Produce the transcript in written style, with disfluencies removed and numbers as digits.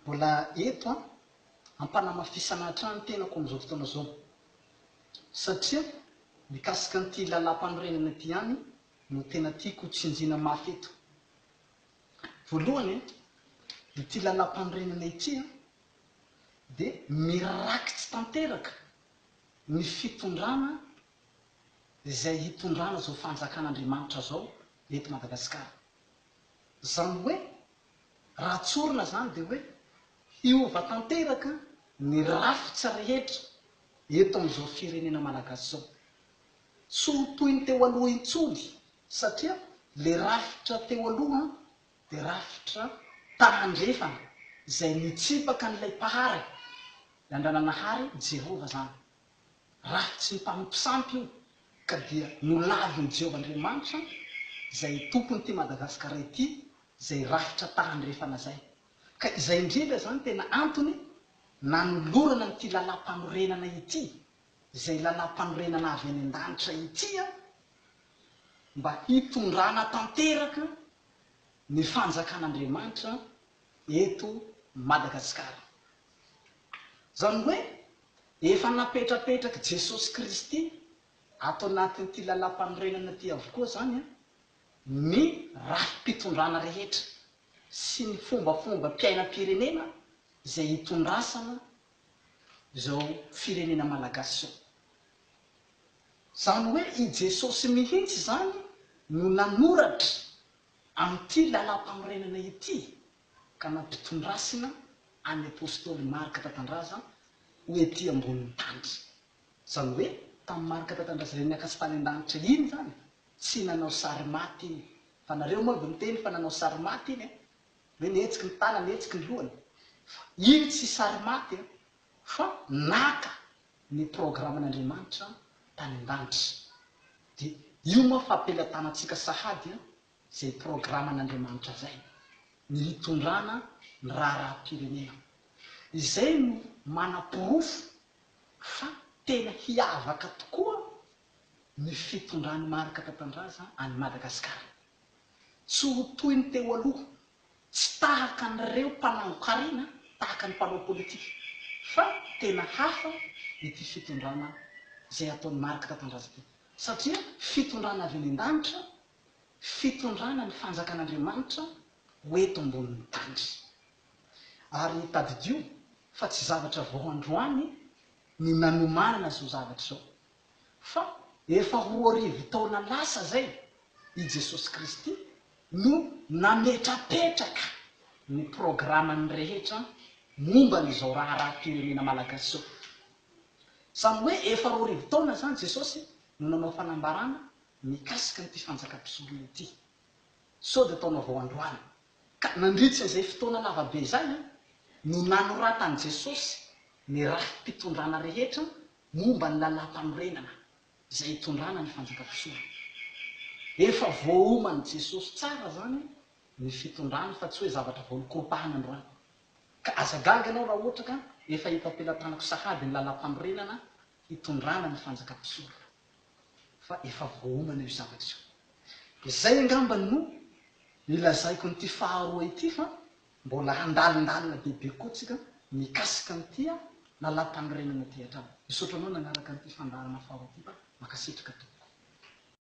mbola eto ampanamafisana hatrany tenako am'izao fotoana zao satria mikasika an'ity lalam-panorenana ty ihany no tena tiako tsinjina mafy eto. Voalohany ity lalam-panorenana ity dia mirakitsy tanteraka ny fitondrana izay hitondrana zao fanjakan'Andriamanitra zao eto Madagasikara. Zany hoe raha tsorina zany dia hoe hiova tanteraka ny rafitra rehetra eto amin'izao firenena malagasy zao. Tsy ho toy ny teo aloha intsony satria le rafitra teo aloha dia rafitra tahandrefana izay nitsipaka n'ilay mpahary, Andrananahary Jehova zany. Rafitsy ny mpampisampy io ka dia nolaviny Jehovahandriamanitra izay tompony ty Madagasikara ity izay rafitra tahandrefana zay. Ka izay indrindra zany tena antony nanolorana n'ity lalam-panorenana ity, izay lalam-panorenana avy any an-danitra ity mba hitondrana tanteraka ny fanjakan'Andriamanitra eto Madagasikara. Zany hoe efa napetrapetraka Jesosy Kristy ato anatin'ity lalam-panorenana ty avokoa zany ny rafi-pitondrana rehetra sy ny fombafomba mpiainam-pirenena izay hitondrasana zao firenena malagasy zao. Zany hoe i Jesosy mihitsy zany no nanoratra amin'ity lalam-panorenana ity ka nampitondrasina any apôstôly Marika Tatandraza ho ety ambonin'ny tany. Zany hoe tamin'ny Marika Tatandraza ilay niakasy tany an-danitra iny zany tsy nanao sary maty iny, fa nareo moa dia miteny fa nanao sary maty iny hoe nietsiky ny tana nietsiky ny lohany. Iny tsy sary maty fa naka ny programan'Andriamanitra tany an-danitra. Dia io moa fampelantanantsika sahady izay programan'Andriamanitra zay, ny hitondrana ny raharaham-pirenena. Izay no manam-porofo fa tena hiavaka tokoa ny fitondrany Marika Tatandraza any Madagasikara. Tsy ho toy ny teo aloha, tsy tahaka an'ireo mpanango-karena, tahaka ny mpanao politika, fa tena hafa ity fitondrana izay ataon'ny Marika Tatandraza ity. Satria fitondrana avy any an-danitra, fitondrana ny fanjakan'Andriamanitra ho eto ambonin'ny tany. Ary tadidio fa tsy zavatra vao androany no nanomanana zao zavatra zao, fa efa ho arivo taona lasa zay i Jesosy Kristy no nametrapetraka ny programany rehetra momba n'izao raharaham-pirenena malagasy zao. Zany hoe efa roa arivo taona zany Jesosy no nanao fanambarana mikasika n'ity fanjakam-pisorona ity, sao dia taona vao androany. Ka nandritra izay fotoana lavabe zay no nanoratany Jesosy ny rafi-pitondrana rehetra momba ny lalam-panorenana izay hitondrana ny fanjakam-pisorona. Efa voaomany Jesosy tsara zany ny fitondrana fa tsy hoe zavatra vao nikoropahana androany. Ka azagaga anao raha ohatra ka efa hita ampelantanako sahady ny lalam-panorenana hitondrana ny fanjakam-pisorona, fa efa voaomana io zavatra io. Izay angambany no ilazaiko n'ity faharoa ity, fa mbola handalindalina bebe koa tsika mikasika n'ity lalam-panorenana ty hatrany. Misaotra anao nanaraka n'ity fandarana faharoa ity, makasitraka tokoa.